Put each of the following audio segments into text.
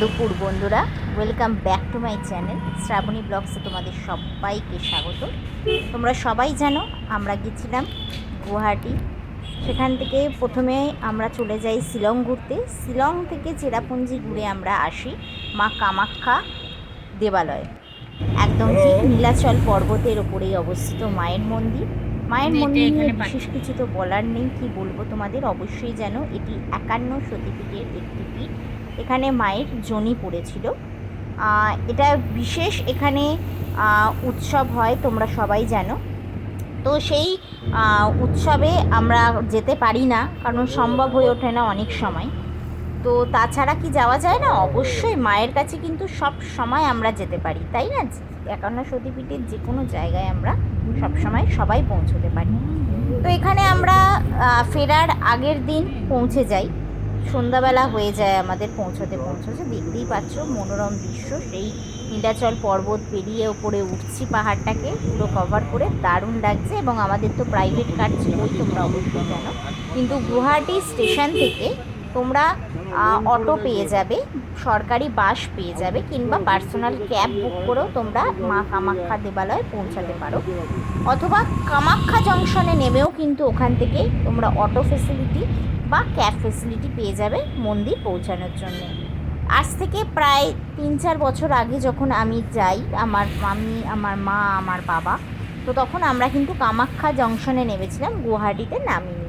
দুপুর বন্ধুরা, welcome back to my channel Shraboni ব্লগসে তোমাদের সবাইকে স্বাগত। তোমরা সবাই জানো আমরা গেছিলাম গুয়াহাটি। সেখান থেকে প্রথমে আমরা চলে যাই শিলং ঘুরতে। শিলং থেকে চেরাপুঞ্জি ঘুরে আমরা আসি মা কামাখ্যা দেবালয়। একদম ঠিক নীলাচল পর্বতের ওপরেই অবস্থিত মায়ের মন্দির। মায়ের মন্দির নিয়ে বিশেষ কিছু তো বলার নেই, কি বলবো তোমাদের। অবশ্যই জানো এটি 51 সতীপীঠের একটি পীঠ। এখানে মায়ের যোনি পড়েছিল। এটা বিশেষ এখানে উৎসব হয়, তোমরা সবাই জানো। তো সেই উৎসবে আমরা যেতে পারি না, কারণ সম্ভব হয়ে ওঠে না অনেক সময়। তো তাছাড়া কি যাওয়া যায় না? অবশ্যই মায়ের কাছে কিন্তু সব সময় আমরা যেতে পারি, তাই না? 51 সতীপীঠের যে কোনো জায়গায় আমরা সব সময় সবাই পৌঁছতে পারি। তো এখানে আমরা ফেরার আগের দিন পৌঁছে যাই। সন্ধ্যাবেলা হয়ে যায় আমাদের পৌঁছতে। দেখতেই পাচ্ছ মনোরম দৃশ্য, সেই নীলাচল পর্বত পেরিয়ে ওপরে উঠছি পাহাড়টাকে পুরো কভার করে, দারুণ লাগছে। এবং আমাদের তো প্রাইভেট কার ছিলই, তোমরা অবশ্যই জানো। কিন্তু গুয়াহাটি স্টেশন থেকে তোমরা অটো পেয়ে যাবে, সরকারি বাস পেয়ে যাবে, কিংবা পার্সোনাল ক্যাব বুক করেও তোমরা মা কামাখ্যা দেবালয়ে পৌঁছাতে পারো। অথবা কামাখ্যা জংশনে নেমেও কিন্তু ওখান থেকে তোমরা অটো ফেসিলিটি বা ক্যাব ফেসিলিটি পেয়ে যাবে মন্দির পৌঁছানোর জন্যে। আজ থেকে প্রায় 3-4 বছর আগে যখন আমি যাই, আমার মা, আমার বাবা, তো তখন আমরা কিন্তু কামাখ্যা জংশনে নেমেছিলাম, গুয়াহাটিতে নামিনি।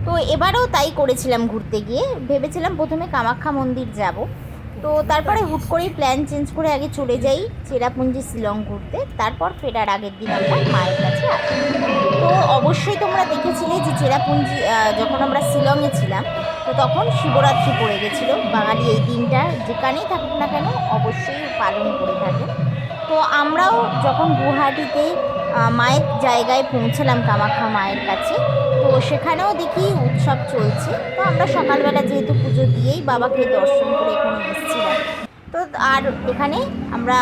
তো এবারেও তাই করেছিলাম। ঘুরতে গিয়ে ভেবেছিলাম প্রথমে কামাখ্যা মন্দির যাব, তো তারপরে হুট করেই প্ল্যান চেঞ্জ করে আগে চলে যাই চেরাপুঞ্জি শিলং ঘুরতে, তারপর ফেরার আগের দিন আমরা মায়ের কাছে আসি। তো অবশ্যই তোমরা দেখেছিলে যে চেরাপুঞ্জি যখন আমরা শিলংয়ে ছিলাম, তো তখন শিবরাত্রি পড়ে গেছিলো। বাঙালি এই দিনটা যেখানেই থাকুক না কেন অবশ্যই পালন করে থাকে। তো আমরাও যখন গুয়াহাটিতে মায়ের জায়গায় পৌঁছালাম, কামাখ্যা মায়ের কাছে, তো সেখানেও দেখি উৎসব চলছে। তো আমরা সকালবেলা যেহেতু পুজো দিয়েই বাবাকে দর্শন করে এখানে এসেছিলাম। তো আর এখানে আমরা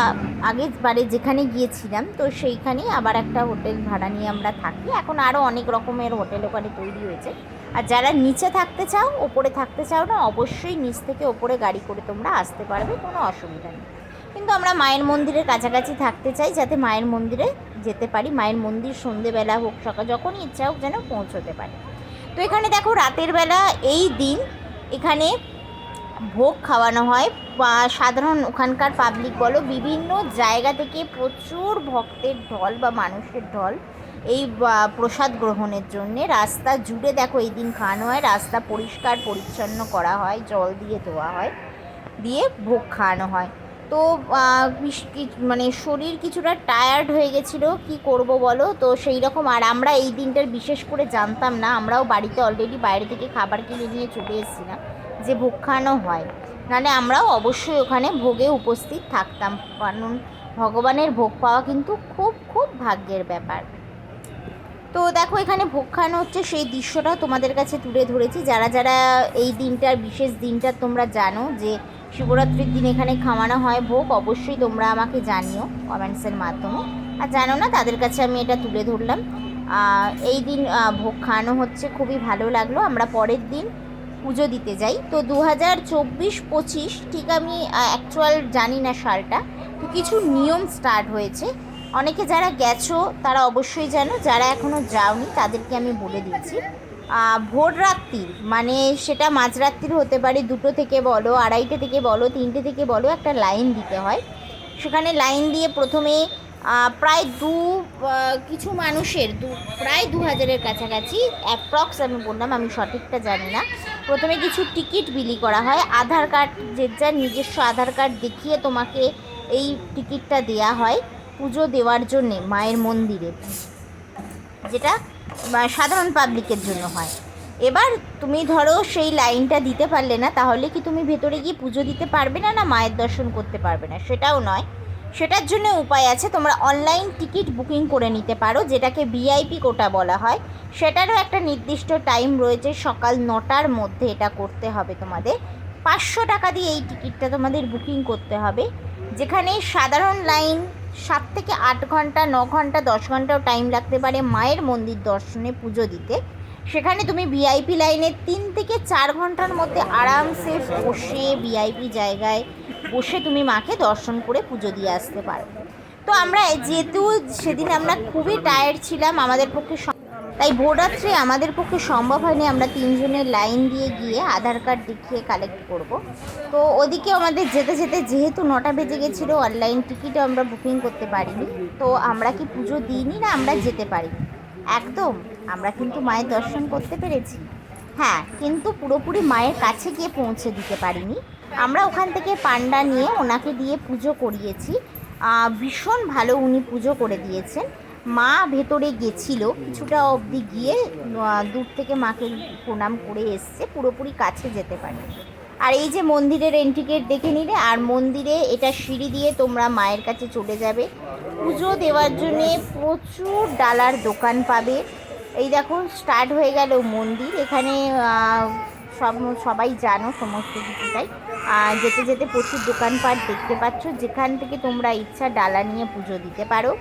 আগের বারে যেখানে গিয়েছিলাম, তো সেইখানেই আবার একটা হোটেল ভাড়া নিয়ে আমরা থাকি। এখন আরও অনেক রকমের হোটেল ওখানে তৈরি হয়েছে। আর যারা নিচে থাকতে চাও, ওপরে থাকতে চাও না, অবশ্যই নিচ থেকে ওপরে গাড়ি করে তোমরা আসতে পারবে, কোনো অসুবিধা নেই। কিন্তু আমরা মায়ের মন্দিরের কাছাকাছি থাকতে চাই, যাতে মায়ের মন্দিরে যেতে পারি। মায়ের মন্দির সন্ধেবেলা হোক, সকাল, যখনই ইচ্ছা হোক যেন পৌঁছতে পারি। তো এখানে দেখো রাতের বেলা এই দিন এখানে ভোগ খাওয়ানো হয়। সাধারণ ওখানকার পাবলিক বলো, বিভিন্ন জায়গা থেকে প্রচুর ভক্তের ঢল বা মানুষের ঢল এই প্রসাদ গ্রহণের জন্যে। রাস্তা জুড়ে দেখো এই দিন খাওয়ানো হয়, রাস্তা পরিষ্কার পরিচ্ছন্ন করা হয়, জল দিয়ে ধোয়া হয়, দিয়ে ভোগ খাওয়ানো হয়। তো মানে শরীর কিছুটা টায়ার্ড হয়ে গেছিলো, কি করব বলো। তো সেই রকম, আর আমরা এই দিনটার বিশেষ করে জানতাম না। আমরাও বাড়িতে অলরেডি বাইরে থেকে খাবার কিনে নিয়ে চলে এসেছিলাম যে ভোগ খাওয়ানো হয়, নাহলে আমরাও অবশ্যই ওখানে ভোগে উপস্থিত থাকতাম, কারণ ভগবানের ভোগ পাওয়া কিন্তু খুব খুব ভাগ্যের ব্যাপার। তো দেখো এখানে ভোগ খাওয়ানো হচ্ছে, সেই দৃশ্যটাও তোমাদের কাছে তুলে ধরেছি। যারা যারা এই দিনটার, বিশেষ দিনটা তোমরা জানো যে শিবরাত্রির দিন এখানে খাওয়ানো হয় ভোগ, অবশ্যই তোমরা আমাকে জানিও কমেন্টসের মাধ্যমে। আর জানো না, তাদের কাছে আমি এটা তুলে ধরলাম। এই দিন ভোগ খাওয়ানো হচ্ছে, খুবই ভালো লাগলো। আমরা পরের দিন পুজো দিতে যাই। তো 2024-25 ঠিক আমি অ্যাকচুয়াল জানি না সালটা, তো কিছু নিয়ম স্টার্ট হয়েছে। অনেকে যারা গেছো তারা অবশ্যই জানো, যারা এখনও যাওনি তাদেরকে আমি বলে দিচ্ছি। ভোর রাত্রির, মানে সেটা মাঝরাত্রির হতে পারে, 2টো থেকে বলো, 2:30 থেকে বলো, 3টে থেকে বলো, একটা লাইন দিতে হয়। সেখানে লাইন দিয়ে প্রথমে প্রায় কিছু মানুষের প্রায় 2000-এর কাছাকাছি অ্যাপ্রক্স আমি বললাম, আমি সঠিকটা জানি না। প্রথমে কিছু টিকিট বিলি করা হয়, আধার কার্ড, যে যার নিজস্ব আধার কার্ড দেখিয়ে তোমাকে এই টিকিটটা দেয়া হয় পুজো দেওয়ার জন্যে মায়ের মন্দিরে, যেটা সাধারণ পাবলিকের জন্য হয়। এবার তুমি ধরো সেই লাইনটা দিতে পারলে না, তাহলে কি তুমি ভেতরে গিয়ে পুজো দিতে পারবে না, না মায়ের দর্শন করতে পারবে না? সেটাও নয়, সেটার জন্য উপায় আছে। তোমরা অনলাইন টিকিট বুকিং করে নিতে পারো, যেটাকে ভিআইপি কোটা বলা হয়। সেটারও একটা নির্দিষ্ট টাইম রয়েছে, সকাল 9টার মধ্যে এটা করতে হবে তোমাদের। 500 টাকা দিয়ে এই টিকিটটা তোমাদের বুকিং করতে হবে। যেখানে সাধারণ লাইন 7 থেকে 8 ঘন্টা, 9 ঘন্টা, 10 ঘন্টাও টাইম লাগতে পারে মায়ের মন্দির দর্শনে, পুজো দিতে। সেখানে তুমি ভিআইপি লাইনে 3 থেকে 4 ঘন্টার মধ্যে আরামসে বসে ভিআইপি জায়গায় বসে তুমি মাকে দর্শন করে পুজো দিয়ে আসতে পারো। তো আমরা যেহেতু সেদিন আমরা খুবই টায়ার্ড ছিলাম, আমাদের পক্ষে তাই ভোররাত্রে আমাদের পক্ষে সম্ভব হয়নি আমরা 3 জনের লাইন দিয়ে গিয়ে আধার কার্ড দেখিয়ে কালেক্ট করব। তো ওদিকে আমাদের যেতে যেতে যেহেতু 9টা বেজে গেছিলো, অনলাইন টিকিটও আমরা বুকিং করতে পারিনি। তো আমরা কি পুজো দিইনি না আমরা যেতে পারি? একদম, আমরা কিন্তু মায়ের দর্শন করতে পেরেছি, হ্যাঁ, কিন্তু পুরোপুরি মায়ের কাছে গিয়ে পৌঁছে দিতে পারিনি। আমরা ওখান থেকে পান্ডা নিয়ে ওনাকে দিয়ে পুজো করিয়েছি। ভীষণ ভালো উনি পুজো করে দিয়েছেন। মা ভেতরে গেছিল, কিছুটা অবধি গিয়ে দূর থেকে মাকে প্রণাম করে এসছে, পুরোপুরি কাছে যেতে পারে। আর এই যে মন্দিরের এন্ট্রি গেট দেখে নিলে, আর মন্দিরে এটা সিঁড়ি দিয়ে তোমরা মায়ের কাছে চলে যাবে। পুজো দেওয়ার জন্যে প্রচুর ডালার দোকান পাবে। এই দেখো স্টার্ট হয়ে গেল মন্দির, এখানে সবাই জানো সমস্ত কিছুটাই। যেতে যেতে প্রচুর দোকানপাট দেখতে পাচ্ছ, যেখান থেকে তোমরা ইচ্ছা ডালা নিয়ে পুজো দিতে পারো,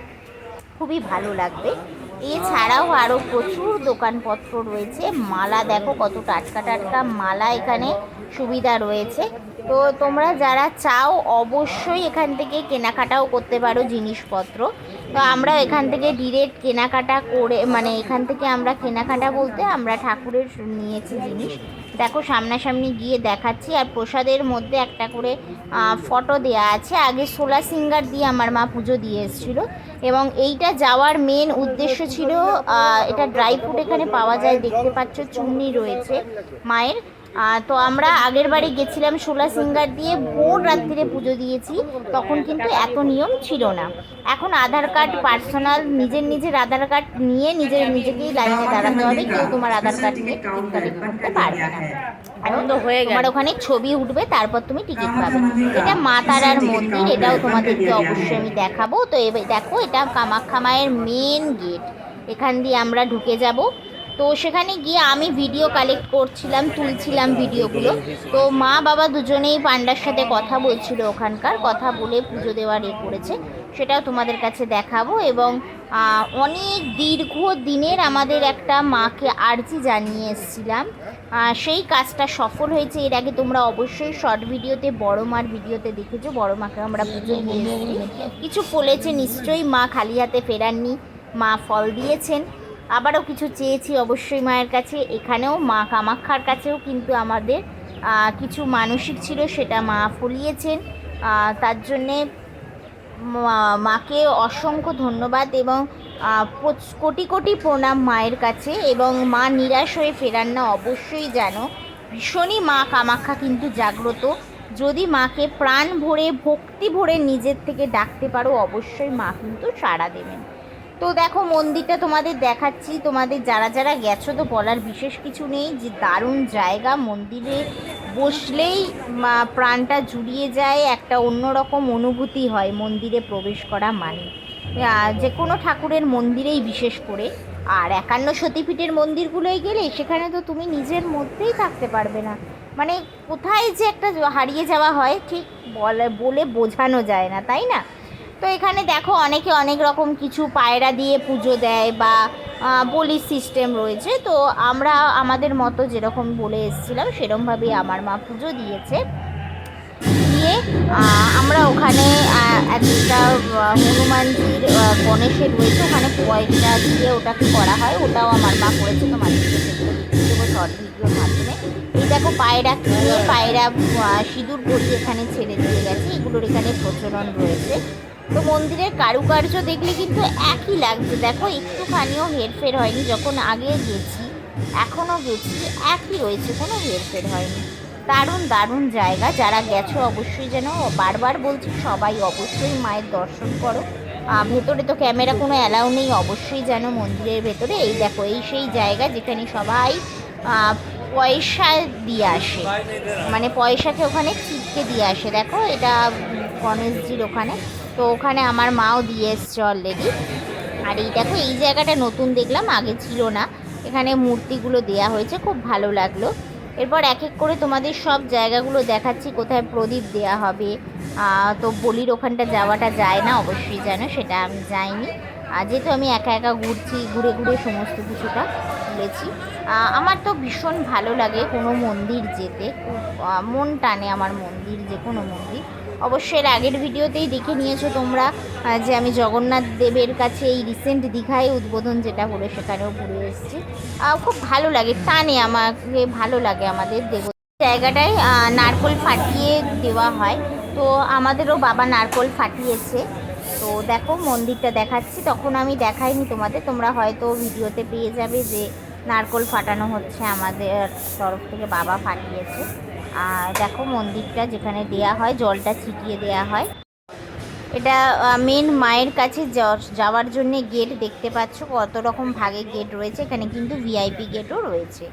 খুবই ভালো লাগবে। এছাড়াও আরও প্রচুর দোকানপত্র রয়েছে। মালা দেখো কত টাটকা টাটকা মালা, এখানে সুবিধা রয়েছে। তো তোমরা যারা চাও অবশ্যই এখান থেকে কেনাকাটাও করতে পারো জিনিসপত্র। তো আমরা এখান থেকে ডিরেক্ট কেনাকাটা করে, মানে এখান থেকে আমরা কেনাকাটা বলতে আমরা ঠাকুরের নিয়েছি জিনিস। দেখো সামনাসামনি গিয়ে দেখাচ্ছি। আর প্রসাদের মধ্যে একটা করে ফটো দেয়া আছে। আগে সোলা সিঙ্গার দিয়ে আমার মা পুজো দিয়ে এসেছিলো, এবং এইটা যাওয়ার মেন উদ্দেশ্য ছিল, এটা ড্রাই ফ্রুট এখানে পাওয়া যায়, দেখতে পাচ্ছ চুন্নি রয়েছে মায়ের। তো আমরা আগের বারে গেছিলাম সোলা সিঙ্গার দিয়ে, ভোর রাত্রিরে পুজো দিয়েছি, তখন কিন্তু এত নিয়ম ছিল না। এখন আধার কার্ড পার্সোনাল, নিজের আধার কার্ড নিয়ে নিজেকেই লাইনে দাঁড়াতে হবে, কেউ তোমার আধার কার্ড নিয়ে টিকিট কালেক্ট করতে পারবে না। এখন তো হয়ে গেল, তোমার ওখানে ছবি উঠবে, তারপর তুমি টিকিট পাবে। এটা মা তারার মন্দির, এটাও তোমাদেরকে অবশ্যই আমি দেখাবো। তো এবার দেখো, এটা কামাখ্যা মায়ের মেন গেট, এখান দিয়ে আমরা ঢুকে যাব। তো সেখানে গিয়ে আমি ভিডিও কালেক্ট করছিলাম, তুলছিলাম ভিডিওগুলো। তো মা বাবা দুজনেই পান্ডার সাথে কথা বলছিল, ওখানকার কথা বলে পুজো দেওয়ার করেছে, সেটাও তোমাদের কাছে দেখাবো। এবং অনেক দীর্ঘ দিনের আমাদের একটা মাকে আর্জি জানিয়ে এসেছিলাম, সেই কাজটা সফল হয়েছে। এর আগে তোমরা অবশ্যই শর্ট ভিডিওতে বড় মার ভিডিওতে দেখেছো, বড় মাকে আমরা পুজো দিয়ে এসেছি। কিছু বলেছে নিশ্চয়ই, মা খালি হাতে ফেরাননি, মা ফল দিয়েছেন। আবারও কিছু চেয়েছি অবশ্যই মায়ের কাছে। এখানেও মা কামাখ্যার কাছেও কিন্তু আমাদের কিছু মানসিক ছিল, সেটা মা ফলিয়েছেন। তার জন্যে মাকে অসংখ্য ধন্যবাদ এবং কোটি কোটি প্রণাম মায়ের কাছে। এবং মা নিরাশ হয়ে ফেরান না, অবশ্যই জানো ভীষণই মা কামাখ্যা কিন্তু জাগ্রত। যদি মাকে প্রাণ ভরে ভক্তি ভরে নিজের থেকে ডাকতে পারো, অবশ্যই মা কিন্তু সাড়া দেবেন। তো দেখো মন্দিরটা তোমাদের দেখাচ্ছি, তোমাদের যারা যারা গেছো তো বলার বিশেষ কিছু নেই, যে দারুণ জায়গা। মন্দিরে বসলেই প্রাণটা জুড়িয়ে যায়, একটা অন্যরকম অনুভূতি হয় মন্দিরে প্রবেশ করা মানে, যে কোনো ঠাকুরের মন্দিরেই বিশেষ করে। আর 51 সতীপীঠের মন্দিরগুলোয় গেলে সেখানে তো তুমি নিজের মধ্যেই থাকতে পারবে না, মানে কোথায় যে একটা হারিয়ে যাওয়া হয় ঠিক বলে বোঝানো যায় না, তাই না? তো এখানে দেখো অনেকে অনেক রকম কিছু পায়রা দিয়ে পুজো দেয়, বা বলির সিস্টেম রয়েছে। তো আমরা আমাদের মতো যেরকম বলে এসেছিলাম সেরকমভাবেই আমার মা পুজো দিয়েছে। দিয়ে আমরা ওখানে একটা হনুমানজির গণেশের রয়েছে, ওখানে পয়সা দিয়ে ওটাকে করা হয়, ওটাও আমার মা করেছে, তোমাদেরকে সেগুলো দেখিয়ে দেবো শর্ট ভিডিওর মাধ্যমে। এই দেখো পায়রা কিনে পায়রা সিঁদুর ভরিয়ে এখানে ছেড়ে দিয়ে গেছে, এগুলোর এখানে প্রচলন রয়েছে। তো মন্দিরের কারুকার্য দেখলে কিন্তু একই লাগছে, দেখো একটুখানিও হেরফের হয়নি। যখন আগে গেছি এখনও গেছি একই রয়েছে, কোনো হেরফের হয়নি। দারুণ দারুণ জায়গা, যারা গেছো অবশ্যই যেন, বারবার বলছি সবাই অবশ্যই মায়ের দর্শন করো। ভেতরে তো ক্যামেরা কোনো অ্যালাউ নেই, অবশ্যই যেন মন্দিরের ভেতরে। এই দেখো এই সেই জায়গা যেখানে সবাই পয়সা দিয়ে আসে, মানে পয়সাকে ওখানে চিপকে দিয়ে আসে। দেখো এটা গণেশজির ওখানে, তো ওখানে আমার মাও দিয়ে এসছে অলরেডি। আর এই দেখো এই জায়গাটা নতুন দেখলাম, আগে ছিল না, এখানে মূর্তিগুলো দেয়া হয়েছে, খুব ভালো লাগলো। এরপর এক এক করে তোমাদের সব জায়গাগুলো দেখাচ্ছি, কোথায় প্রদীপ দেয়া হবে। তো বলির ওখানটা যাওয়াটা যায় না, অবশ্যই জানো, সেটা আমি যাইনি। যেহেতু আমি একা একা ঘুরছি, ঘুরে ঘুরে সমস্ত কিছুটা তুলেছি। আমার তো ভীষণ ভালো লাগে কোনো মন্দির যেতে, খুব মন টানে আমার মন্দির, যে কোনো মন্দির। অবশ্যই এর আগের ভিডিওতেই দেখে নিয়েছো তোমরা যে আমি জগন্নাথ দেবের কাছে এই রিসেন্ট দীঘায় উদ্বোধন যেটা হলো সেখানেও ঘুরে এসেছি। খুব ভালো লাগে, টানে, আমাকে ভালো লাগে আমাদের দেব জায়গাটায় নারকোল ফাটিয়ে দেওয়া হয়। তো আমাদেরও বাবা নারকোল ফাটিয়েছে। তো দেখো মন্দিরটা দেখাচ্ছি, তখন আমি দেখাইনি তোমাদের, তোমরা হয়তো ভিডিওতে পেয়ে যাবে যে নারকোল ফাটানো হচ্ছে, আমাদের তরফ থেকে বাবা ফাটিয়েছে। আর দেখো মন্দিরটা যেখানে দেয়া হয়, জলটা ছিটিয়ে দেয়া হয়। এটা মেন মায়ের কাছে যাওয়ার জন্য গেট দেখতে পাচ্ছ, কত রকম ভাগে গেট রয়েছে। এখানে কিন্তু ভিআইপি গেটও রয়েছে,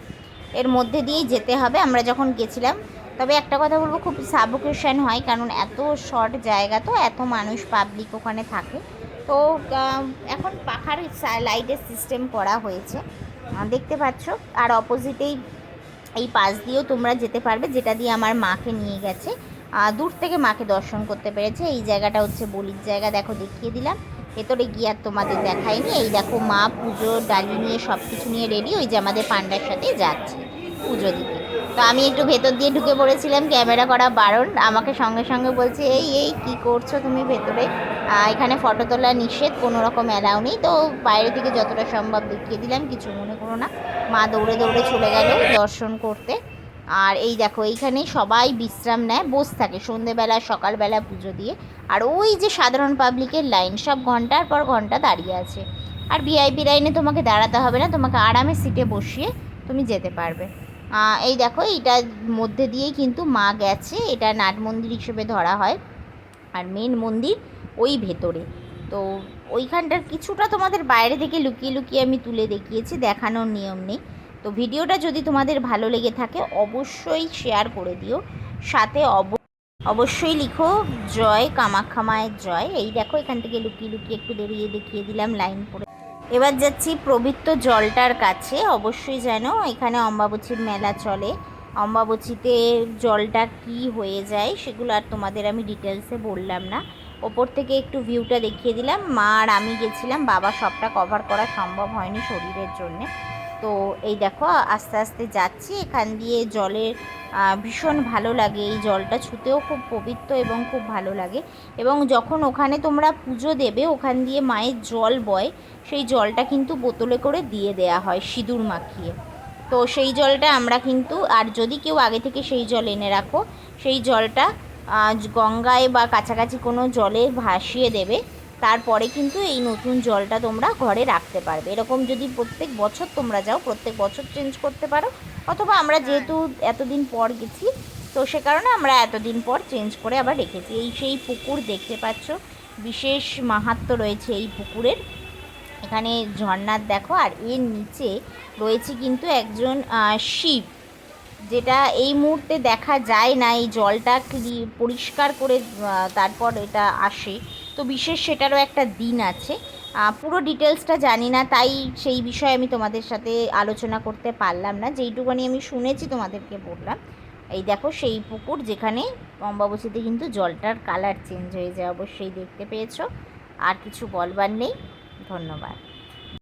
এর মধ্যে দিয়েই যেতে হবে আমরা যখন গেছিলাম। তবে একটা কথা বলবো, খুব সাফোকেশন হয়, কারণ এত শর্ট জায়গা, তো এত মানুষ পাবলিক ওখানে থাকে। তো এখন পাখার লাইটের সিস্টেম করা হয়েছে, দেখতে পাচ্ছ। আর অপোজিটেই এই পাশ দিয়েও তোমরা যেতে পারবে, যেটা দিয়ে আমার মাকে নিয়ে গেছে, দূর থেকে মাকে দর্শন করতে পেরেছে। এই জায়গাটা হচ্ছে বলির জায়গা, দেখো দেখিয়ে দিলাম। ভেতরে গিয়ে আর তোমাদের দেখাইনি। এই দেখো মা পুজো ডালি নিয়ে সব কিছু নিয়ে রেডি, ওই যে আমাদের পান্ডার সাথে যাচ্ছে পুজো দিতে। তো আমি একটু ভেতর দিয়ে ঢুকে পড়েছিলাম, ক্যামেরা করা বারণ, আমাকে সঙ্গে সঙ্গে বলছে এই কী করছো তুমি ভেতরে, এখানে ফটো তোলা নিষেধ, কোনো রকম অ্যালাউ নেই। তো বাইরে থেকে যতটা সম্ভব দেখিয়ে দিলাম, কিছু মনে করো না। মা দৌড়ে দৌড়ে চলে গেল দর্শন করতে। আর এই দেখো এইখানে সবাই বিশ্রাম নেয়, বসে থাকে সন্ধেবেলা সকালবেলা পুজো দিয়ে। আর ওই যে সাধারণ পাবলিকের লাইন, সব ঘন্টার পর ঘন্টা দাঁড়িয়ে আছে। আর ভিআইপি লাইনে তোমাকে দাঁড়াতে হবে না, তোমাকে আরামে সিটে বসিয়ে তুমি যেতে পারবে। এই দেখো এইটার মধ্যে দিয়েই কিন্তু মা গেছে, এটা নাট মন্দির হিসেবে ধরা হয়। আর মেন মন্দির ওই ভেতরে। তো ওইখানটার কিছুটা তোমাদের বাইরে থেকে লুকিয়ে লুকিয়ে আমি তুলে দেখিয়েছি, দেখানোর নিয়ম নেই। তো ভিডিওটা যদি তোমাদের ভালো লেগে থাকে অবশ্যই শেয়ার করে দিও, সাথে অবশ্যই লিখো জয় কামাখ্যা মায়ের জয়। এই দেখো এখান থেকে লুকিয়ে লুকিয়ে একটু দেখিয়ে দিলাম লাইন পড়ে। এবার যাচ্ছি পবিত্র জলটার কাছে। অবশ্যই জানো এখানে অম্বাবচীর মেলা চলে, অম্বাবচীতে জলটা কি হয়ে যায় সেগুলো আর তোমাদের আমি ডিটেলসে বললাম না, ওপর থেকে একটু ভিউটা দেখিয়ে দিলাম। মা আর আমি গেছিলাম, বাবা সবটা কভার করা সম্ভব হয়নি শরীরের জন্যে। তো এই দেখো আস্তে আস্তে যাচ্ছি, এখান দিয়ে জলের ভীষণ ভালো লাগে, এই জলটা ছুতেও খুব পবিত্র এবং খুব ভালো লাগে। এবং যখন ওখানে তোমরা পুজো দেবে, ওখান দিয়ে মায়ের জল বয়, সেই জলটা কিন্তু বোতলে করে দিয়ে দেয়া হয় সিঁদুর মাখিয়ে। তো সেই জলটা আমরা কিন্তু, আর যদি কেউ আগে থেকে সেই জল এনে রাখো, সেই জলটা গঙ্গায় বা কাছাকাছি কোনো জলে ভাসিয়ে দেবে, তারপরে কিন্তু এই নতুন জলটা তোমরা ঘরে রাখতে পারবে। এরকম যদি প্রত্যেক বছর তোমরা যাও, প্রত্যেক বছর চেঞ্জ করতে পারো, অথবা আমরা যেহেতু এতদিন পর গেছি, তো সে কারণে আমরা এতদিন পর চেঞ্জ করে আবার রেখেছি। এই সেই পুকুর দেখতে পাচ্ছ, বিশেষ মাহাত্ম্য রয়েছে এই পুকুরের। এখানে ঝর্ণার দেখো, আর এর নিচে রয়েছে কিন্তু একজন শিব, যেটা এই মুহূর্তে দেখা যায় না, এই জলটা পরিষ্কার করে তারপর এটা আসে। তো বিশেষ সেটারও একটা দিন আছে, পুরো ডিটেলসটা জানি না, তাই সেই বিষয়ে আমি তোমাদের সাথে আলোচনা করতে পারলাম না, যেইটুকুনি আমি শুনেছি তোমাদেরকে বললাম। এই দেখো সেই পুকুর, যেখানে অম্বাবচীতে কিন্তু জলটার কালার চেঞ্জ হয়ে যায়, অবশ্যই দেখতে পেয়েছো। আর কিছু বলবার নেই, ধন্যবাদ।